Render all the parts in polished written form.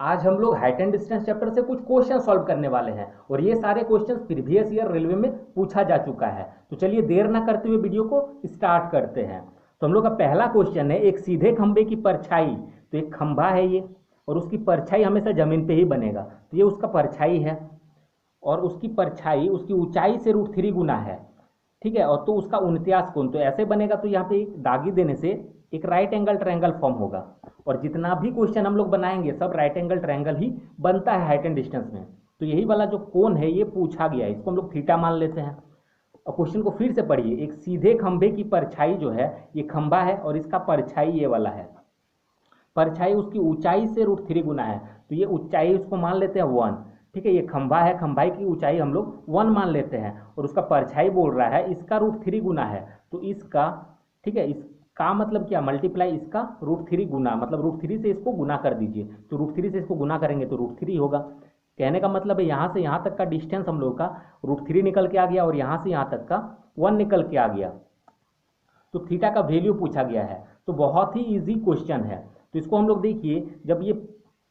आज हम लोग हाइट एंड डिस्टेंस चैप्टर से कुछ क्वेश्चन सॉल्व करने वाले हैं और ये सारे क्वेश्चन प्रीवियस ईयर रेलवे में पूछा जा चुका है। तो चलिए देर ना करते हुए वीडियो को स्टार्ट करते हैं। तो हम लोग का पहला क्वेश्चन है, एक सीधे खंभे की परछाई, तो एक खंभा है ये और उसकी परछाई हमेशा जमीन पे ही बनेगा, तो ये उसका परछाई है और उसकी परछाई उसकी ऊंचाई से √3 गुना है, ठीक है। और तो उसका 49 कोण तो ऐसे बनेगा, तो यहाँ पे एक दागी देने से एक राइट एंगल ट्रायंगल फॉर्म होगा और जितना भी क्वेश्चन हम लोग बनाएंगे सब राइट एंगल ट्रायंगल ही बनता है हाइट एंड डिस्टेंस में। तो यही वाला जो कोण है ये पूछा गया है, इसको हम लोग थीटा मान लेते हैं। और क्वेश्चन को फिर से पढ़िए, एक सीधे खंभे की परछाई जो है, ये खंभा है और इसका परछाई ये वाला है, परछाई उसकी ऊंचाई से √3 गुना है, तो ये ऊंचाई उसको मान लेते हैं 1, ठीक है। ये खंभा है, खंभाई की ऊंचाई हम लोग 1 मान लेते हैं और उसका परछाई बोल रहा है इसका √3 गुना है, तो इसका, ठीक है, इसका मतलब क्या, मल्टीप्लाई इसका √3 गुना, मतलब √3 से इसको गुना कर दीजिए, तो √3 से इसको गुना करेंगे तो √3 होगा। कहने का मतलब है यहाँ से यहाँ तक का डिस्टेंस हम लोग का √3 निकल के आ गया और यहाँ से यहाँ तक का 1 निकल के आ गया, तो थीटा का वैल्यू पूछा गया है। तो बहुत ही इजी क्वेश्चन है। तो इसको हम लोग देखिए, जब ये,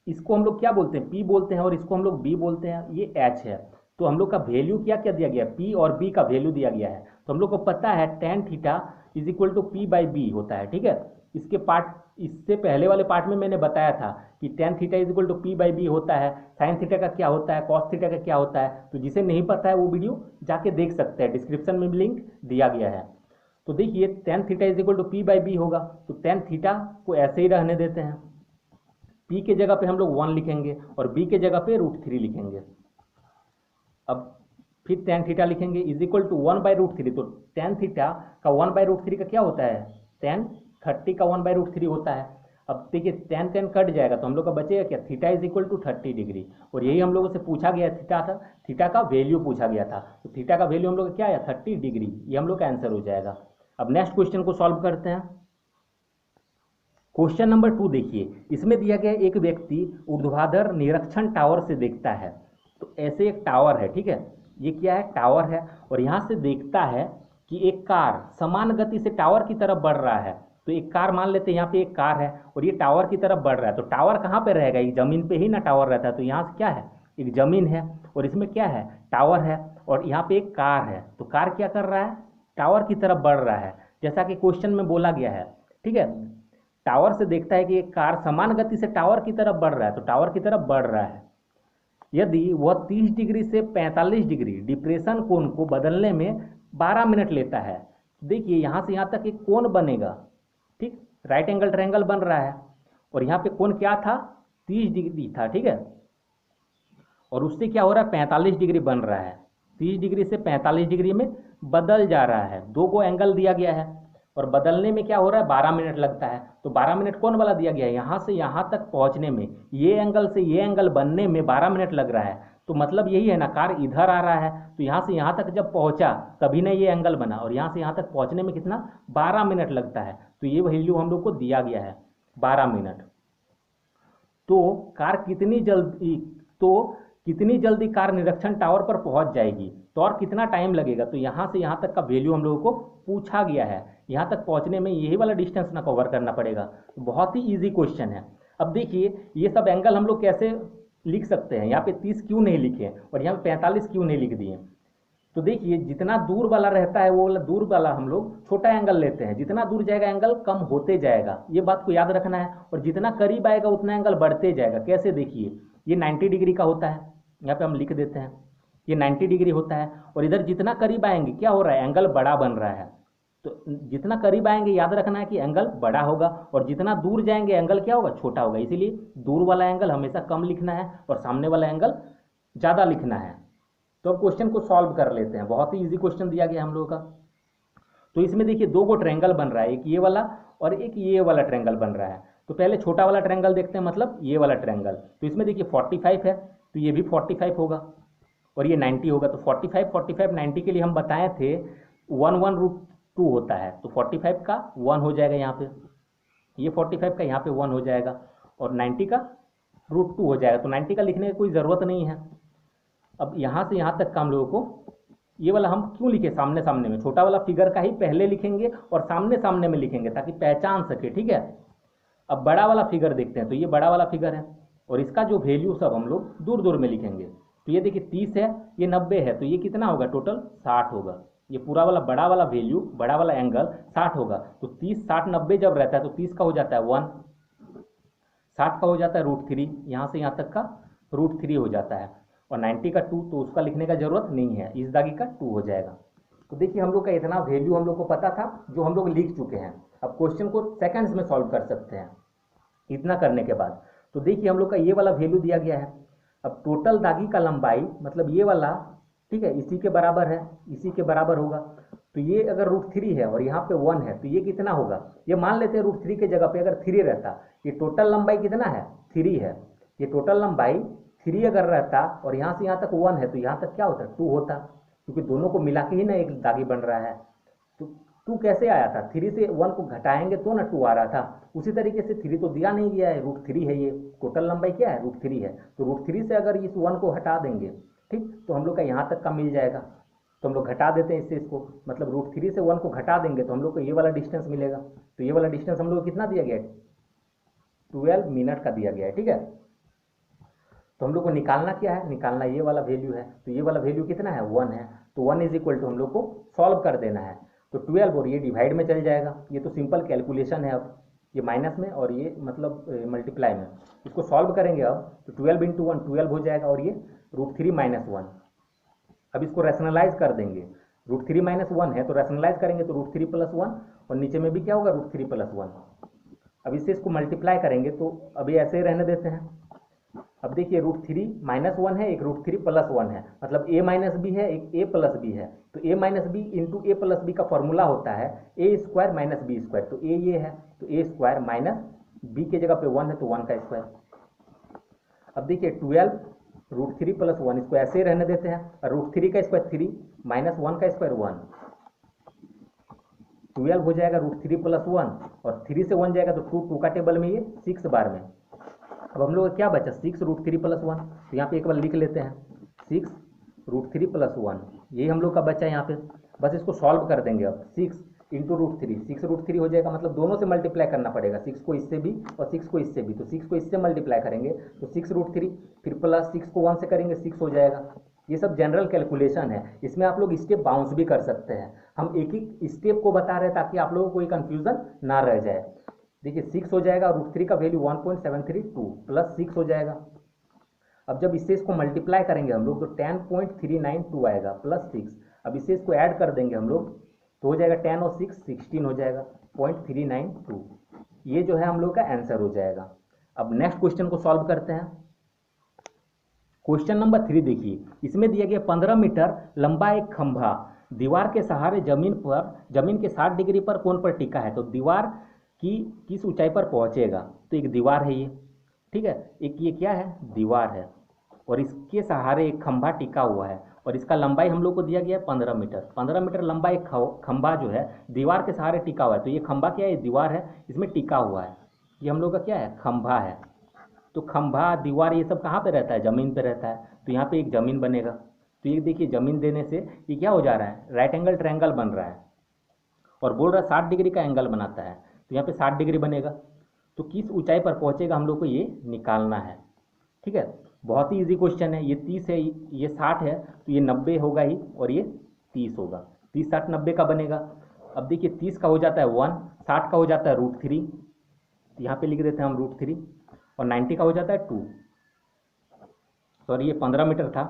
इसको हम लोग क्या बोलते हैं, P बोलते हैं और इसको हम लोग B बोलते हैं, ये H है। तो हम लोग का वैल्यू क्या क्या दिया गया है, P और B का वैल्यू दिया गया है। तो हम लोग को पता है tan थीटा = P/B होता है, ठीक है। इसके पार्ट, इससे पहले वाले पार्ट में मैंने बताया था कि tan थीटा = P/B होता है, sin थीटा का क्या होता है, cos थीटा का क्या होता है। तो जिसे नहीं पता है वो वीडियो जाके देख सकते हैं, डिस्क्रिप्शन में भी लिंक दिया गया है। तो देखिए tan थीटा = P/B होगा, तो tan थीटा को ऐसे ही रहने देते हैं, P के जगह पे हम लोग 1 लिखेंगे और B के जगह पे √3 लिखेंगे। अब फिर tan थीटा लिखेंगे =1/√3, तो tan थीटा का 1/√3 का क्या होता है, tan 30 का 1/√3 होता है। अब देखिए tan कट जाएगा तो हम लोग का बचेगा क्या, थीटा = 30 डिग्री, और यही हम लोगों से पूछा गया थीटा था, थीटा का वैल्यू पूछा गया था। तो थीटा का वैल्यू हम लोग का क्या है, 30 डिग्री, ये हम लोग का आंसर हो जाएगा। अब नेक्स्ट क्वेश्चन को सॉल्व करते हैं। क्वेश्चन नंबर 2 देखिए, इसमें दिया गया एक व्यक्ति ऊर्ध्वाधर निरीक्षण टावर से देखता है। तो ऐसे एक टावर है, ठीक है, ये क्या है, टावर है, और यहाँ से देखता है कि एक कार समान गति से टावर की तरफ बढ़ रहा है। तो एक कार मान लेते हैं, यहाँ पे एक कार है और ये टावर की तरफ बढ़ रहा है। तो टावर कहाँ पे रहेगा, ये जमीन पे ही ना टावर रहता है, तो यहाँ से क्या है, एक जमीन है और इसमें क्या है, टावर है, और यहाँ पे एक कार है। तो कार क्या कर रहा है, टावर की तरफ बढ़ रहा है, जैसा कि क्वेश्चन में बोला गया है, ठीक है। टावर से देखता है कि एक कार समान गति से टावर की तरफ बढ़ रहा है, तो टावर की तरफ बढ़ रहा है। यदि वह 30 डिग्री से 45 डिग्री डिप्रेशन कोण को बदलने में 12 मिनट लेता है, देखिए यहाँ से यहाँ तक एक कोण बनेगा, ठीक, राइट एंगल ट्रायंगल बन रहा है और यहाँ पे कोण क्या था, 30 डिग्री था, ठीक है, और उससे क्या हो रहा है, 45 डिग्री बन रहा है, 30 डिग्री से 45 डिग्री में बदल जा रहा है। दो को एंगल दिया गया है और बदलने में क्या हो रहा है, 12 मिनट लगता है। तो 12 मिनट कौन वाला दिया गया है, यहाँ से यहाँ तक पहुँचने में, ये एंगल से ये एंगल बनने में 12 मिनट लग रहा है। तो मतलब यही है ना, कार इधर आ रहा है तो यहाँ से यहाँ तक जब पहुँचा तभी ना ये एंगल बना, और यहाँ से यहाँ तक पहुँचने में कितना, 12 मिनट लगता है। तो ये वैल्यू हम लोग को दिया गया है 12 मिनट। तो कार कितनी जल्दी कार निरीक्षण टावर पर पहुंच जाएगी, तो और कितना टाइम लगेगा। तो यहाँ से यहाँ तक का वैल्यू हम लोगों को पूछा गया है, यहाँ तक पहुँचने में यही वाला डिस्टेंस ना कवर करना पड़ेगा। तो बहुत ही इजी क्वेश्चन है। अब देखिए ये सब एंगल हम लोग कैसे लिख सकते हैं, यहाँ पे 30 क्यों नहीं लिखे और यहाँ पे 45 क्यों नहीं लिख दिए। तो देखिए जितना दूर वाला रहता है वो वाला दूर वाला हम लोग छोटा एंगल लेते हैं, जितना दूर जाएगा एंगल कम होते जाएगा, ये बात को याद रखना है, और जितना करीब आएगा उतना एंगल बढ़ते जाएगा। कैसे, देखिए ये 90 डिग्री का होता है, यहाँ पे हम लिख देते हैं ये 90 डिग्री होता है, और इधर जितना करीब आएंगे क्या हो रहा है, एंगल बड़ा बन रहा है। तो जितना करीब आएंगे याद रखना है कि एंगल बड़ा होगा, और जितना दूर जाएंगे एंगल क्या होगा, छोटा होगा। इसीलिए दूर वाला एंगल हमेशा कम लिखना है और सामने वाला एंगल ज़्यादा लिखना है। तो अब क्वेश्चन को सॉल्व कर लेते हैं, बहुत ही इजी क्वेश्चन दिया गया हम लोगों का। तो इसमें देखिए दो गो ट्रायंगल बन रहा है, एक ये वाला और एक ये वाला ट्रायंगल बन रहा है। तो पहले छोटा वाला ट्रायंगल देखते हैं, मतलब ये वाला ट्रायंगल। तो इसमें देखिए 45 है, तो ये भी 45 होगा और ये 90 होगा। तो 45 45 90 के लिए हम बताए थे 1/√2 होता है, तो 45 का 1 हो जाएगा यहाँ पे, ये 45 का यहाँ पे 1 हो जाएगा और 90 का √2 हो जाएगा। तो 90 का लिखने की कोई ज़रूरत नहीं है। अब यहाँ से यहाँ तक का हम लोगों को, ये वाला हम क्यों लिखे सामने सामने में, छोटा वाला फिगर का ही पहले लिखेंगे और सामने सामने में लिखेंगे ताकि पहचान सके, ठीक है। अब बड़ा वाला फिगर देखते हैं, तो ये बड़ा वाला फिगर है और इसका जो वैल्यू सब हम लोग दूर दूर में लिखेंगे। तो ये देखिए 30 है, ये 90 है, तो ये कितना होगा टोटल 60 होगा। ये पूरा वाला बड़ा वाला वैल्यू, बड़ा वाला एंगल 60 होगा। तो 30 60 90 जब रहता है तो 30 का हो जाता है 1, 60 का हो जाता है √3, यहाँ से यहाँ तक का √3 हो जाता है। और 90 का 2, तो उसका लिखने का जरूरत नहीं है, इस दागी का 2 हो जाएगा। तो देखिए हम लोग का इतना वैल्यू हम लोग को पता था जो हम लोग लिख चुके हैं। अब क्वेश्चन को सेकंड्स में सॉल्व कर सकते हैं इतना करने के बाद। तो देखिए हम लोग का ये वाला वैल्यू दिया गया है। अब टोटल दागी का लंबाई मतलब ये वाला, ठीक है, इसी के बराबर है, इसी के बराबर होगा। तो ये अगर √3 है और यहाँ पे 1 है तो ये कितना होगा, ये मान लेते हैं √3 के जगह पे अगर 3 रहता, ये टोटल लंबाई कितना है 3 है। ये टोटल लंबाई 3 अगर रहता और यहाँ से यहाँ तक 1 है तो यहाँ तक क्या होता 2 होता, क्योंकि दोनों को मिला के ही ना एक दागी बन रहा है। तो 2 कैसे आया था, 3 से 1 को घटाएंगे तो ना 2 आ रहा था। उसी तरीके से 3 तो दिया नहीं गया है, √3 है, ये टोटल लंबाई क्या है √3 है। तो √3 से अगर इस 1 को हटा देंगे, ठीक, तो हम लोग का यहाँ तक का मिल जाएगा। तो हम लोग घटा देते हैं इससे इसको, मतलब √3 से 1 को घटा देंगे तो हम लोग को ये वाला डिस्टेंस मिलेगा। तो ये वाला डिस्टेंस हम लोग को कितना दिया गया है 12 मिनट का दिया गया है, ठीक है। तो हम लोग को निकालना क्या है, निकालना ये वाला वैल्यू है। तो ये वाला वैल्यू कितना है 1 है। तो 1 इज इक्वल टू हम लोग को सॉल्व कर देना है। तो 12 और ये डिवाइड में चल जाएगा, ये तो सिंपल कैलकुलेशन है। अब ये माइनस में और ये मतलब मल्टीप्लाई में, इसको सॉल्व करेंगे अब तो 12 × 1 12 हो जाएगा और ये √3 - 1। अब इसको रैशनलाइज कर देंगे, √3 - 1 है तो रैशनलाइज करेंगे तो √3 + 1 और नीचे में भी क्या होगा √3 + 1। अब इससे इसको मल्टीप्लाई करेंगे तो अभी ऐसे ही रहने देते हैं। अब देखिए √3 - 1 है, एक √3 + 1 है, मतलब a - b है, एक a + b है। तो a - b × a + b का फॉर्मूला होता है a² - b²। तो a ये है तो a² - b के जगह पे 1 है तो 1 का स्क्वायर। अब देखिए 12 √3 + 1, इसको ऐसे ही रहने देते हैं। और √3 का स्क्वायर 3 - 1 का स्क्वायर 1, 12 हो जाएगा √3 + 1 और 3 से 1 जाएगा तो 2 का टेबल में ये 6 बार में। अब हम लोग का क्या बचा 6 √3 + 1, तो यहाँ पे एक बार लिख लेते हैं 6 √3 + 1, यही हम लोग का बचा है यहाँ पे। बस इसको सॉल्व कर देंगे अब 6 × √3, 6 √3 हो जाएगा, मतलब दोनों से मल्टीप्लाई करना पड़ेगा, 6 को इससे भी और 6 को इससे भी। तो 6 को इससे मल्टीप्लाई करेंगे तो 6 √3, फिर प्लस 6 को 1 से करेंगे 6 हो जाएगा। ये सब जनरल कैलकुलेशन है, इसमें आप लोग स्टेप बाउंस भी कर सकते हैं। हम एक एक स्टेप को बता रहे हैं ताकि आप लोगों को कोई कंफ्यूजन ना रह जाए। देखिए 6 हो जाएगा, √3 का वैल्यू 1.732 प्लस 6 हो जाएगा। अब जब इससे इसको मल्टीप्लाई करेंगे हम लोग तो 10.392 आएगा प्लस 6। अब इससे इसको ऐड कर देंगे हम लोग तो हो जाएगा 10 और 6 16 हो जाएगा 0.392। ये जो है हम लोग का आंसर हो जाएगा। अब नेक्स्ट क्वेश्चन को सॉल्व करते हैं। क्वेश्चन नंबर 3 देखिए, इसमें दिया गया 15 मीटर लंबा एक खंभा दीवार के सहारे जमीन के 60 डिग्री पर कोण पर टिका है। तो दीवार की किस ऊंचाई पर पहुंचेगा, तो एक दीवार है ये, ठीक है, एक ये क्या है दीवार है और इसके सहारे एक खंभा टिका हुआ है और इसका लंबाई हम लोग को दिया गया है 15 मीटर। 15 मीटर लंबा एक खंभा जो है दीवार के सहारे टिका हुआ है। तो ये खंभा क्या है, दीवार है, इसमें टिका हुआ है, ये हम लोग का क्या है खंभा है। तो खंभा दीवार ये सब कहाँ पे रहता है, जमीन पे रहता है। तो यहाँ पे एक जमीन बनेगा। तो ये देखिए जमीन देने से ये क्या हो जा रहा है, राइट एंगल ट्रायंगल बन रहा है और बोल रहा है 60 डिग्री का एंगल बनाता है। तो यहाँ पे 60 डिग्री बनेगा। तो किस ऊंचाई पर पहुंचेगा हम लोग को ये निकालना है, ठीक है। बहुत ही इजी क्वेश्चन है। ये 30 है, ये 60 है, तो ये 90 होगा ही और ये 30 होगा। 30 60 90 का बनेगा। अब देखिए 30 का हो जाता है 1, 60 का हो जाता है √3, तो यहाँ पे लिख देते हैं हम √3 और 90 का हो जाता है 2। सॉरी ये 15 मीटर था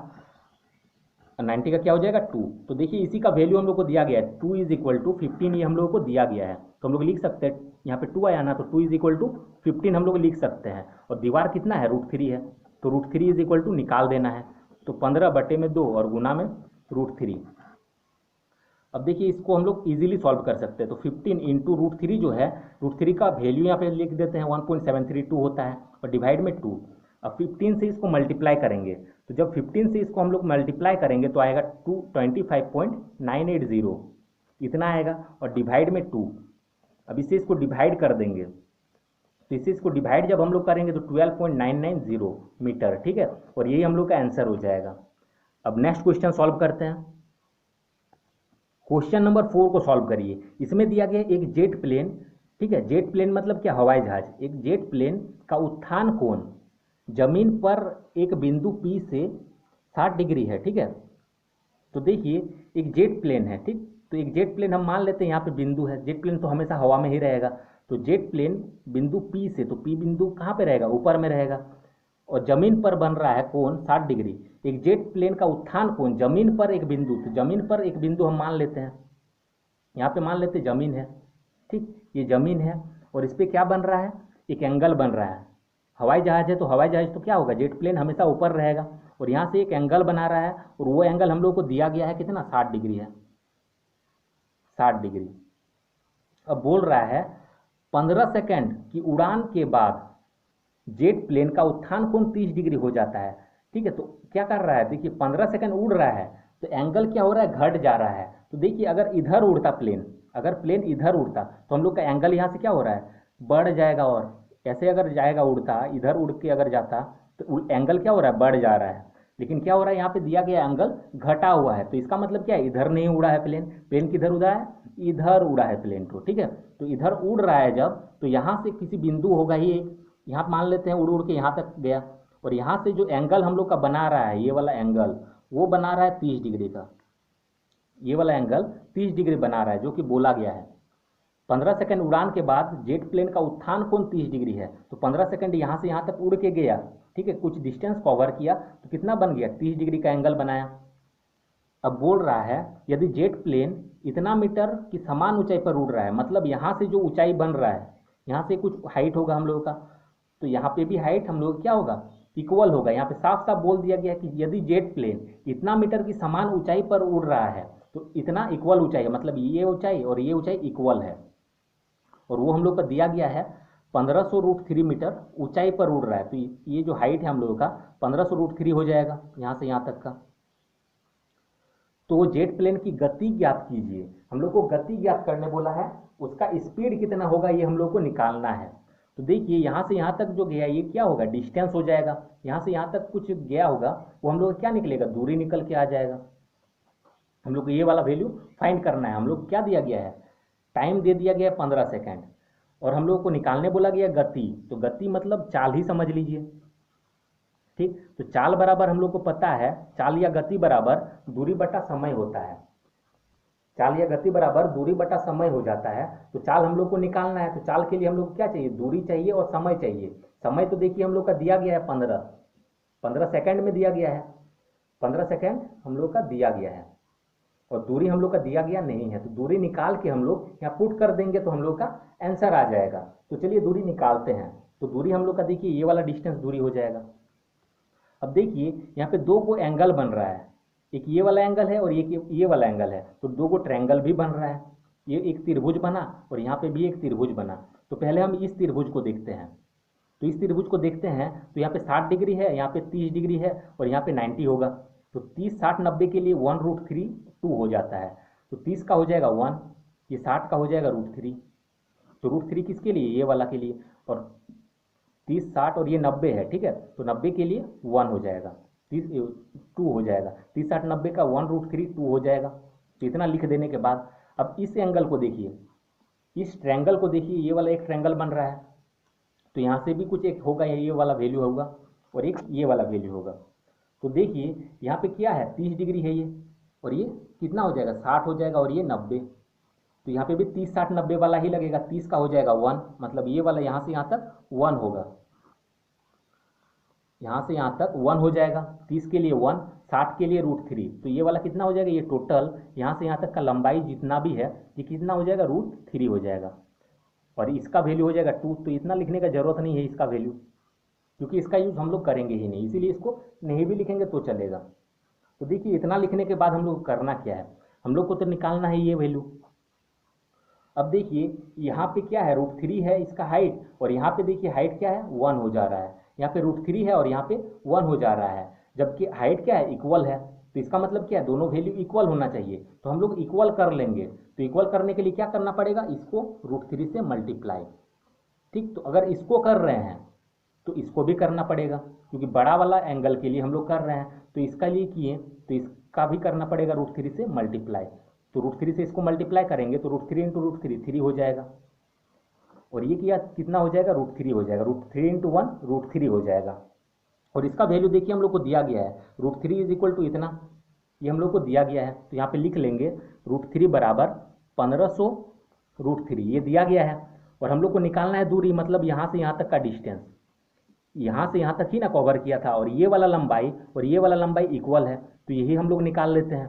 और 90 का क्या हो जाएगा 2। तो देखिए इसी का वैल्यू हम लोग को दिया गया है 2 = 15, ये हम लोगों को दिया गया है। तो हम लोग लिख सकते हैं यहाँ पे 2 आया ना, तो 2 = 15 हम लोग लिख सकते हैं। और दीवार कितना है √3 है, तो √3 = निकाल देना है। तो 15/2 और गुना में √3। अब देखिए इसको हम लोग इजीली सॉल्व कर सकते हैं। तो 15 × √3 जो है, √3 का वैल्यू यहाँ पे लिख देते हैं 1.732 होता है और डिवाइड में 2। अब 15 से इसको मल्टीप्लाई करेंगे, तो जब 15 से इसको हम लोग मल्टीप्लाई करेंगे तो आएगा 25.980 इतना आएगा और डिवाइड में 2। अब इससे इसको डिवाइड कर देंगे, तो इससे इसको डिवाइड जब हम लोग करेंगे तो 12.990 मीटर, ठीक है, और यही हम लोग का आंसर हो जाएगा। अब नेक्स्ट क्वेश्चन सॉल्व करते हैं। क्वेश्चन नंबर 4 को सॉल्व करिए। इसमें दिया गया एक जेट प्लेन, ठीक है, जेट प्लेन मतलब क्या, हवाई जहाज। एक जेट प्लेन का उत्थान कोण जमीन पर एक बिंदु P से 60 डिग्री है, ठीक है। तो देखिए एक जेट प्लेन है, ठीक। तो एक जेट प्लेन हम मान लेते हैं यहाँ पे बिंदु है, जेट प्लेन तो हमेशा हवा में ही रहेगा। तो जेट प्लेन बिंदु P से, तो P बिंदु कहाँ पे रहेगा, ऊपर में रहेगा। और जमीन पर बन रहा है कोण 60 डिग्री। एक जेट प्लेन का उत्थान कोण जमीन पर एक बिंदु, तो जमीन पर एक बिंदु हम मान लेते हैं, यहाँ पे मान लेते हैं जमीन है, ठीक। ये जमीन है और इस पर क्या बन रहा है, एक एंगल बन रहा है। हवाई जहाज है तो हवाई जहाज तो क्या होगा, जेट प्लेन हमेशा ऊपर रहेगा और यहाँ से एक एंगल बना रहा है और वो एंगल हम लोग को दिया गया है कितना, 60 डिग्री है, 60 डिग्री। अब बोल रहा है 15 सेकंड की उड़ान के बाद जेट प्लेन का उत्थान कोण 30 डिग्री हो जाता है, ठीक है। तो क्या कर रहा है, देखिए 15 सेकंड उड़ रहा है तो एंगल क्या हो रहा है, घट जा रहा है। तो देखिए अगर इधर उड़ता प्लेन, अगर प्लेन इधर उड़ता तो हम लोग का एंगल यहाँ से क्या हो रहा है, बढ़ जाएगा। और ऐसे अगर जाएगा उड़ता, इधर उड़ के अगर जाता तो एंगल क्या हो रहा है, बढ़ जा रहा है। लेकिन क्या हो रहा है, यहाँ पे दिया गया एंगल घटा हुआ है। तो इसका मतलब क्या है, इधर नहीं उड़ा है प्लेन, प्लेन किधर उड़ा है, इधर उड़ा है प्लेन को, ठीक है। तो इधर उड़ रहा है जब, तो यहाँ से किसी बिंदु होगा ही एक, यहाँ मान लेते हैं उड़ उड़ के यहाँ तक गया और यहाँ से जो एंगल हम लोग का बना रहा है, ये वाला एंगल वो बना रहा है 30 डिग्री का, ये वाला एंगल 30 डिग्री बना रहा है जो कि बोला गया है। 15 सेकंड उड़ान के बाद जेट प्लेन का उत्थान कोण 30 डिग्री है। तो 15 सेकंड यहाँ से यहाँ तक उड़ के गया, ठीक है, कुछ डिस्टेंस कवर किया तो कितना बन गया, 30 डिग्री का एंगल बनाया। अब बोल रहा है यदि जेट प्लेन इतना मीटर की समान ऊंचाई पर उड़ रहा है, मतलब यहाँ से जो ऊंचाई बन रहा है, यहाँ से कुछ हाइट होगा हम लोगों का, तो यहाँ पे भी हाइट हम लोग क्या होगा, इक्वल होगा। यहाँ पे साफ साफ बोल दिया गया कि यदि जेट प्लेन इतना मीटर की समान ऊंचाई पर उड़ रहा है तो इतना इक्वल ऊंचाई है, मतलब ये ऊंचाई और ये ऊंचाई इक्वल है। और वो हम लोग का दिया गया है 1500√3 मीटर ऊंचाई पर उड़ रहा है। तो ये जो हाइट है हम लोगों का 1500√3 हो जाएगा यहाँ से यहाँ तक का। तो जेट प्लेन की गति ज्ञात कीजिए, हम लोग को गति ज्ञात करने बोला है, उसका स्पीड कितना होगा ये हम लोग को निकालना है। तो देखिए यहाँ से यहाँ तक जो गया ये क्या होगा, डिस्टेंस हो जाएगा। यहाँ से यहाँ तक कुछ गया होगा वो हम लोग क्या निकलेगा, दूरी निकल के आ जाएगा। हम लोग को ये वाला वैल्यू फाइंड करना है। हम लोग क्या दिया गया है, टाइम दे दिया गया है 15 सेकेंड और हम लोग को निकालने बोला गया गति। तो गति मतलब चाल ही समझ लीजिए, ठीक। तो चाल बराबर हम लोग को पता है, चाल या गति बराबर दूरी बटा समय होता है। चाल या गति बराबर दूरी बटा समय हो जाता है। तो चाल हम लोग को निकालना है, तो चाल के लिए हम लोग को क्या चाहिए, दूरी चाहिए और समय चाहिए। समय तो देखिए हम लोग का दिया गया है 15 सेकंड में दिया गया है, 15 सेकंड हम लोग का दिया गया है और दूरी हम लोग का दिया गया नहीं है। तो दूरी निकाल के हम लोग यहाँ पुट कर देंगे तो हम लोग का आंसर आ जाएगा। तो चलिए दूरी निकालते हैं। तो दूरी हम लोग का देखिए ये वाला डिस्टेंस दूरी हो जाएगा। अब देखिए यहाँ पे दो को एंगल बन रहा है, एक ये वाला एंगल है और एक ये वाला एंगल है। तो दो को ट्रायंगल भी बन रहा है, ये एक त्रिभुज बना और यहाँ पे भी एक त्रिभुज बना। तो पहले हम इस त्रिभुज को देखते हैं। तो इस त्रिभुज को देखते हैं तो यहाँ पे 60 डिग्री है, यहाँ पे 30 डिग्री है और यहाँ पे 90 होगा। तो 30 60 90 के लिए 1√3 2 हो जाता है। तो 30 का हो जाएगा 1, ये 60 का हो जाएगा √3। तो √3 किसके लिए, ये वाला के लिए। और 30 60 और ये 90 है, ठीक है। तो 90 के लिए 1 हो जाएगा, 2 हो जाएगा। 30 60 90 का 1√3 2 हो जाएगा। तो इतना लिख देने के बाद अब इस एंगल को देखिए, इस ट्रायंगल को देखिए, ये वाला एक ट्रायंगल बन रहा है। तो यहाँ से भी कुछ एक होगा, ये वाला वैल्यू होगा और एक ये वाला वैल्यू होगा। तो देखिए यहाँ पे क्या है, 30 डिग्री है ये, और ये कितना हो जाएगा, 60 हो जाएगा और ये 90। तो यहाँ पे भी 30 60 90 वाला ही लगेगा। 30 का हो जाएगा 1, मतलब ये वाला यहाँ से यहाँ तक 1 होगा, यहाँ से यहाँ तक 1 हो जाएगा। 30 के लिए 1, 60 के लिए √3। तो ये वाला कितना हो जाएगा, ये टोटल यहाँ से यहाँ तक का लंबाई जितना भी है ये कितना हो जाएगा, √3 हो जाएगा। और इसका वैल्यू हो जाएगा 2। तो इतना लिखने का जरूरत नहीं है इसका वैल्यू, क्योंकि इसका यूज हम लोग करेंगे ही नहीं, इसीलिए इसको नहीं भी लिखेंगे तो चलेगा। तो देखिए इतना लिखने के बाद हम लोग करना क्या है, हम लोग को तो निकालना है ये वैल्यू। अब देखिए यहाँ पे क्या है, √3 है इसका हाइट, और यहाँ पे देखिए हाइट क्या है, 1 हो जा रहा है। यहाँ पे √3 है और यहाँ पे 1 हो जा रहा है, जबकि हाइट क्या है, इक्वल है। तो इसका मतलब क्या है, दोनों वैल्यू इक्वल होना चाहिए। तो हम लोग इक्वल कर लेंगे। तो इक्वल करने के लिए क्या करना पड़ेगा, इसको √3 से मल्टीप्लाई, ठीक। तो अगर इसको कर रहे हैं तो इसको भी करना पड़ेगा, क्योंकि बड़ा वाला एंगल के लिए हम लोग कर रहे हैं। तो इसका लिए किए तो इसका भी करना पड़ेगा √3 से मल्टीप्लाई। तो √3 से इसको मल्टीप्लाई करेंगे तो √3 × √3 3 हो जाएगा, और ये किया कितना हो जाएगा, √3 हो जाएगा। √3 × 1 √3 हो जाएगा। और इसका वैल्यू देखिए हम लोग को दिया गया है, √3 इज इक्वल टू इतना, ये हम लोग को दिया गया है। तो यहाँ पे लिख लेंगे √3 बराबर 1500 √3, ये दिया गया है। और हम लोग को निकालना है दूरी, मतलब यहाँ से यहाँ तक का डिस्टेंस, यहाँ से यहाँ तक ही ना कवर किया था, और ये वाला लंबाई और ये वाला लंबाई इक्वल है, तो यही हम लोग निकाल लेते हैं।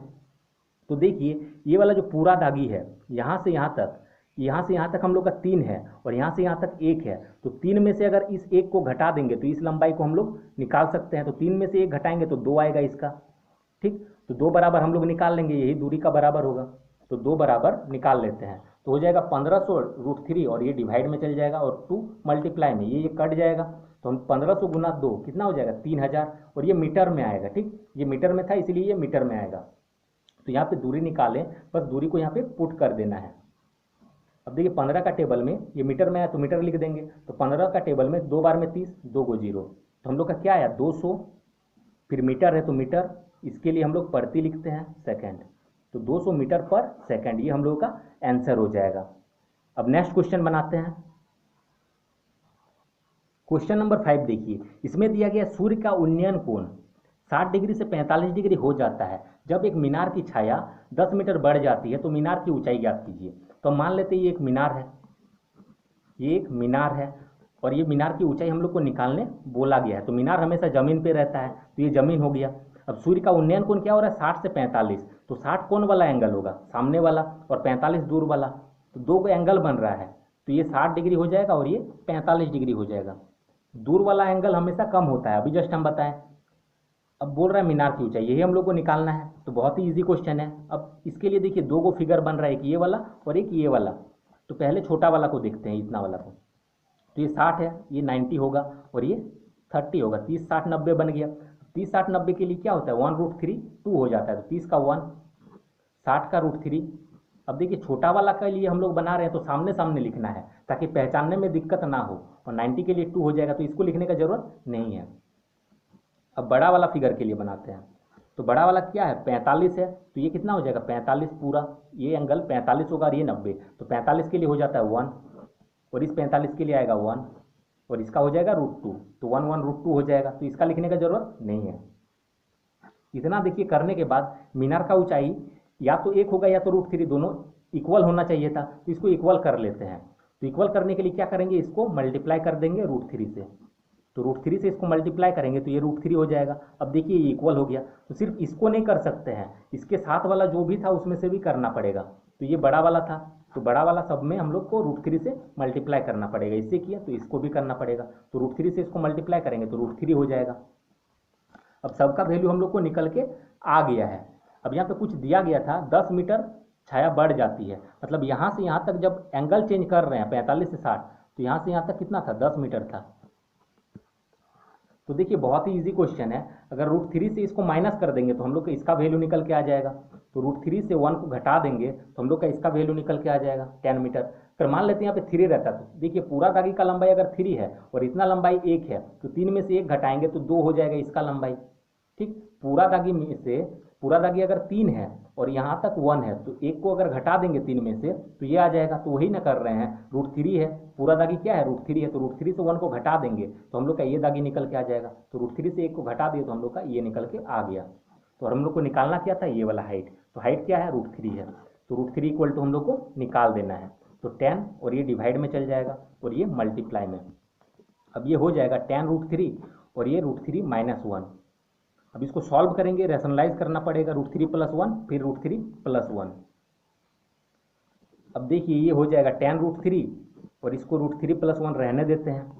तो देखिए ये वाला जो पूरा दागी है, यहाँ से यहाँ तक, यहाँ से यहाँ तक हम लोग का 3 है, और यहाँ से यहाँ तक 1 है। तो 3 में से अगर इस 1 को घटा देंगे तो इस लंबाई को हम लोग निकाल सकते हैं। तो 3 में से 1 घटाएंगे तो 2 आएगा इसका, ठीक। तो 2 बराबर हम लोग निकाल लेंगे, यही दूरी का बराबर होगा। तो 2 बराबर निकाल लेते हैं, तो हो जाएगा 1500 √3, और ये डिवाइड में चल जाएगा, और 2 मल्टीप्लाई में ये कट जाएगा। तो हम 1500 गुना 2 कितना हो जाएगा 3000, और ये मीटर में आएगा, ठीक। ये मीटर में था इसलिए ये मीटर में आएगा। तो यहाँ पे दूरी निकालें, बस दूरी को यहाँ पे पुट कर देना है। अब देखिए 15 का टेबल में ये मीटर में आया तो मीटर लिख देंगे। तो 15 का टेबल में 2 बार में 30, 2 को 0, तो हम लोग का क्या आया 200। फिर मीटर है तो मीटर, इसके लिए हम लोग प्रति लिखते हैं सेकंड, तो 200 मीटर पर सेकंड, ये हम लोग का आंसर हो जाएगा। अब नेक्स्ट क्वेश्चन बनाते हैं। क्वेश्चन नंबर 5 देखिए, इसमें दिया गया सूर्य का उन्नयन कोण 60 डिग्री से 45 डिग्री हो जाता है जब एक मीनार की छाया 10 मीटर बढ़ जाती है, तो मीनार की ऊंचाई ज्ञात कीजिए। तो मान लेते हैं ये एक मीनार है, ये एक मीनार है, और ये मीनार की ऊंचाई हम लोग को निकालने बोला गया है। तो मीनार हमेशा जमीन पे रहता है, तो ये जमीन हो गया। अब सूर्य का उन्नयन कोण क्या हो रहा है 60 से 45, तो 60 कौन वाला एंगल होगा सामने वाला, और 45 दूर वाला, तो 2 एंगल बन रहा है, तो ये 60 डिग्री हो जाएगा और ये 45 डिग्री हो जाएगा। दूर वाला एंगल हमेशा कम होता है, अभी जस्ट हम बताएं। अब बोल रहा है मीनार की ऊंचाई, यही हम लोग को निकालना है, तो बहुत ही इजी क्वेश्चन है। अब इसके लिए देखिए 2 को फिगर बन रहा है, एक ये वाला और एक ये वाला। तो पहले छोटा वाला को देखते हैं, इतना वाला को। तो ये 60 है, ये 90 होगा, और ये 30 होगा। 30 60 90 बन गया। 30 60 90 के लिए क्या होता है 1√3 2 हो जाता है, तो 30 का 1, 60 का √3। अब देखिए छोटा वाला के लिए हम लोग बना रहे हैं तो सामने सामने लिखना है ताकि पहचानने में दिक्कत ना हो, और 90 के लिए 2 हो जाएगा, तो इसको लिखने का जरूरत नहीं है। अब बड़ा वाला फिगर के लिए बनाते हैं। तो बड़ा वाला क्या है 45 है, तो ये कितना हो जाएगा 45 पूरा, ये एंगल 45 होगा और ये 90, तो 45 के लिए हो जाता है 1, और इस 45 के लिए आएगा 1, और इसका हो जाएगा √2, तो 1 1 √2 हो जाएगा, तो इसका लिखने का जरूरत नहीं है। इतना देखिए करने के बाद मीनार का ऊंचाई या तो 1 होगा या तो √3, दोनों इक्वल होना चाहिए था, तो इसको इक्वल कर लेते हैं। तो इक्वल करने के लिए क्या करेंगे, इसको मल्टीप्लाई कर देंगे √3 से, तो √3 से इसको मल्टीप्लाई करेंगे तो ये √3 हो जाएगा। अब देखिए ये इक्वल हो गया, तो सिर्फ इसको नहीं कर सकते हैं, इसके साथ वाला जो भी था उसमें से भी करना पड़ेगा। तो ये बड़ा वाला था, तो बड़ा वाला सब में हम लोग को √3 से मल्टीप्लाई करना पड़ेगा, इससे किया तो इसको भी करना पड़ेगा। तो √3 से इसको मल्टीप्लाई करेंगे तो √3 हो जाएगा। अब सबका वैल्यू हम लोग को निकल के आ गया है। अब यहाँ पे कुछ दिया गया था 10 मीटर छाया बढ़ जाती है, मतलब यहाँ से यहाँ तक जब एंगल चेंज कर रहे हैं 45 से 60, तो यहाँ से यहाँ तक कितना था 10 मीटर था। तो देखिए बहुत ही इजी क्वेश्चन है, अगर √3 से इसको माइनस कर देंगे तो हम लोग का इसका वैल्यू निकल के आ जाएगा। तो √3 से 1 को घटा देंगे तो हम लोग का इसका वैल्यू निकल के आ जाएगा 10 मीटर। फिर मान लेते हैं यहाँ पे 3 रहता, तो देखिए पूरा दागी का लंबाई अगर 3 है और इतना लंबाई 1 है, तो 3 में से 1 घटाएंगे तो 2 हो जाएगा इसका लंबाई, ठीक। पूरा दागी में से पूरा दागी अगर 3 है और यहाँ तक 1 है, तो 1 को अगर घटा देंगे 3 में से तो ये आ जाएगा। तो वही ना कर रहे हैं, √3 है, पूरा दागी क्या है √3 है, तो √3 से 1 को घटा देंगे तो हम लोग का ये दागी निकल के आ जाएगा। तो √3 से 1 को घटा दिए तो हम लोग का ये निकल के आ गया। तो हम लोग को निकालना क्या था ये वाला हाइट, तो हाइट क्या है √3 है, तो √3 इक्वल टू हम लोग को निकाल देना है। तो 10 और ये डिवाइड में चल जाएगा और ये मल्टीप्लाई में। अब ये हो जाएगा 10 √3 और ये √3 - 1। अब इसको सॉल्व करेंगे, रैशनलाइज करना पड़ेगा, √3 + 1 फिर √3 + 1। अब देखिए ये हो जाएगा 10 √3 और इसको √3 + 1 रहने देते हैं।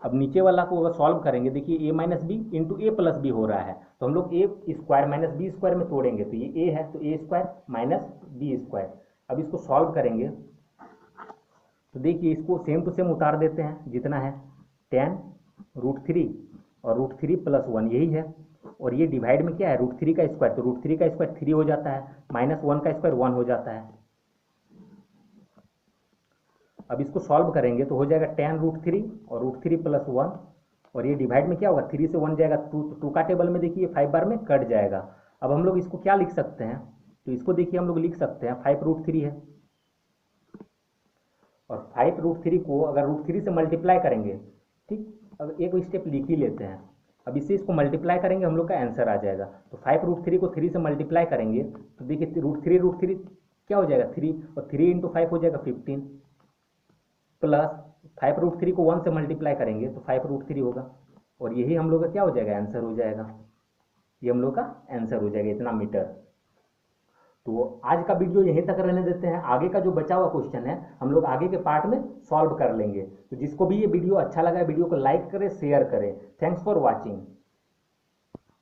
अब नीचे वाला को अगर सॉल्व करेंगे, देखिए a - b × a + b हो रहा है, तो हम लोग a² - b² में तोड़ेंगे, तो ये a है तो a² - b²। अब इसको सॉल्व करेंगे तो देखिए इसको सेम टू सेम उतार देते हैं, जितना है 10 √3 और √3 + 1 यही है, और ये डिवाइड में क्या है √3 का स्क्वायर, तो √3 का स्क्वायर 3 हो जाता है, -1 का स्क्वायर 1 हो जाता है। अब इसको सॉल्व करेंगे तो हो जाएगा 10 √3 और √3 + 1, और ये डिवाइड में क्या होगा 3 से 1 जाएगा 2, तो 2 का टेबल में देखिए 5 बार में कट जाएगा। अब हम लोग इसको क्या लिख सकते हैं, तो इसको देखिए हम लोग लिख सकते हैं 5 √3 है, और 5 √3 को अगर √3 से मल्टीप्लाई करेंगे, ठीक। अब एक स्टेप लिख ही लेते हैं, अब इससे इसको मल्टीप्लाई करेंगे, हम लोग का आंसर आ जाएगा। तो 5√3 को 3 से मल्टीप्लाई करेंगे तो देखिए √3 क्या हो जाएगा 3, और 3 इंटू 5 हो जाएगा 15, प्लस 5√3 को 1 से मल्टीप्लाई करेंगे तो 5√3 होगा, और यही हम लोग का क्या हो जाएगा आंसर हो जाएगा, ये हम लोग का आंसर हो जाएगा इतना मीटर। तो आज का वीडियो यहीं तक रहने देते हैं, आगे का जो बचा हुआ क्वेश्चन है हम लोग आगे के पार्ट में सॉल्व कर लेंगे। तो जिसको भी ये वीडियो अच्छा लगा है वीडियो को लाइक करें, शेयर करें। Thanks for watching.